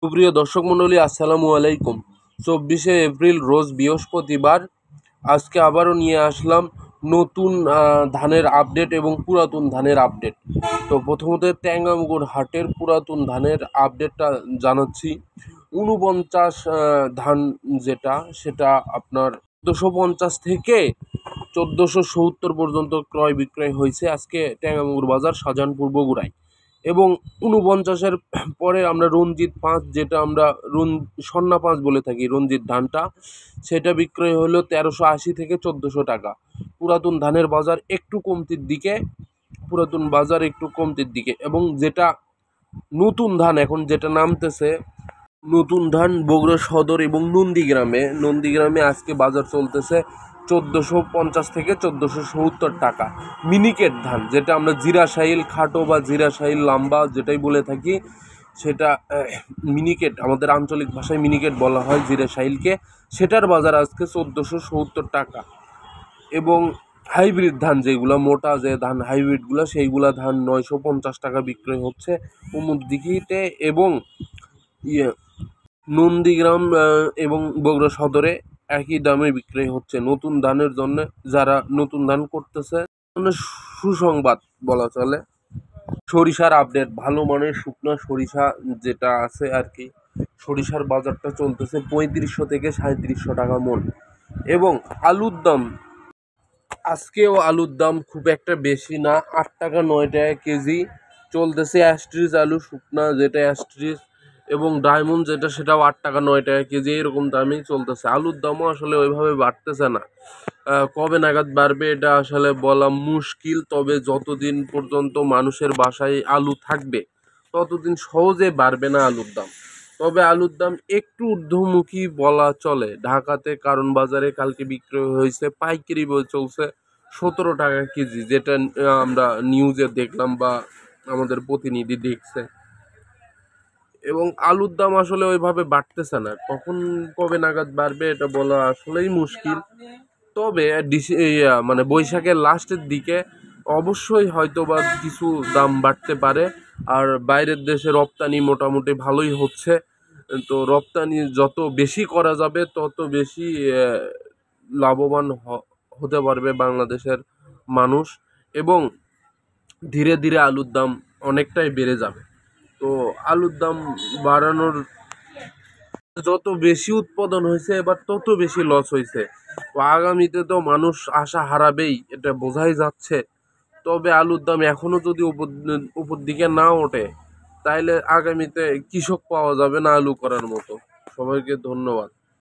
সুপ্রিয় দর্শক মণ্ডলী, আসসালামু আলাইকুম। 24শে এপ্রিল রোজ বৃহস্পতিবার। আজকে আবারও নিয়ে আসলাম নতুন ধানের আপডেট এবং পুরাতন ধানের আপডেট। তো প্রথমত টেঙ্গামুগুর হাটের পুরাতন ধানের আপডেটটা জানাচ্ছি। 49 ধান যেটা, সেটা আপনার 1450 থেকে 1470 পর্যন্ত ক্রয় বিক্রয় হয়েছে আজকে টেঙ্গামুগুর বাজার, শাহজাহানপুর, বগুড়ায়। এবং 49-এর পরে আমরা রঞ্জিত 5, যেটা আমরা সন্না 5 বলে থাকি, রঞ্জিত ধানটা, সেটা বিক্রয় হলো 1380 থেকে 1400 টাকা। পুরাতন ধানের বাজার একটু কমতির দিকে। এবং যেটা নতুন ধান এখন যেটা নামতেছে, নতুন ধান বগুড়া সদর এবং নন্দীগ্রামে আজকে বাজার চলতেছে 1450 থেকে 1470 টাকা। মিনিকেট ধান, যেটা আমরা জিরা শাহিল খাটো বা জিরা শাহিল লম্বা যেটাই বলে থাকি, সেটা মিনিকেট, আমাদের আঞ্চলিক ভাষায় মিনিকেট বলা হয় জিরা শাহিলকে, সেটার বাজার আজকে 1470 টাকা। এবং হাইব্রিড ধান, যেগুলো মোটা যে ধান হাইব্রিডগুলো, সেইগুলা ধান 950 টাকা বিক্রয় হচ্ছে কুমুরদিঘিতে এবং নন্দীগ্রাম এবং বগুড়া সদরে একই দামে বিক্রয় হচ্ছে। নতুন ধানের জন্য যারা নতুন ধান করতেছে, সুসংবাদ বলা চলে। সরিষার আপডেট, ভালো মানের শুকনো সরিষা যেটা আছে আর কি, সরিষার বাজারটা চলতেছে 3500 থেকে 3700 টাকা মন। এবং আলুর দাম, আজকেও আলুর দাম খুব একটা বেশি না, 8 টাকা 9 টাকা কেজি চলতেছে। অ্যাস্ট্রিজ আলু শুকনা, যেটা অ্যাস্ট্রিজ, এবং ডায়মন্ড যেটা, সেটাও 8 টাকা 9 টাকা কেজি, এরকম দামেই চলতেছে। আলুর দামও আসলে ওইভাবে বাড়তেছে না। কবে নাগাদ বাড়বে এটা আসলে বলা মুশকিল, তবে যতদিন পর্যন্ত মানুষের বাসায় আলু থাকবে ততদিন সহজে বাড়বে না আলুর দাম। তবে আলুর দাম একটু ঊর্ধ্বমুখী বলা চলে ঢাকাতে, কারণ বাজারে কালকে বিক্রয় হয়েছে পাইকারি বই চলছে 17 টাকা কেজি, যেটা আমরা নিউজে দেখলাম বা আমাদের প্রতিনিধি দেখছে। এবং আলুর দাম আসলে ওইভাবে বাড়তেছে না, কবে নাগাদ বাড়বে এটা বলা আসলেই মুশকিল। তবে মানে বৈশাখের লাস্টের দিকে অবশ্যই হয়তো বা কিছু দাম বাড়তে পারে। আর বাইরের দেশে রপ্তানি মোটামুটি ভালোই হচ্ছে, তো রপ্তানি যত বেশি করা যাবে তত বেশি লাভবান হতে পারবে বাংলাদেশের মানুষ, এবং ধীরে ধীরে আলুর দাম অনেকটাই বেড়ে যাবে। তো আলুর দাম বাড়ানোর, যত বেশি উৎপাদন হয়েছে এবার তত বেশি লস হয়েছে, তো আগামীতে তো মানুষ আশা হারাবেই, এটা বোঝাই যাচ্ছে। তবে আলুর দাম এখনও যদি উপর দিকে না ওঠে, তাইলে আগামীতে কৃষক পাওয়া যাবে না আলু করার মতো। সবাইকে ধন্যবাদ।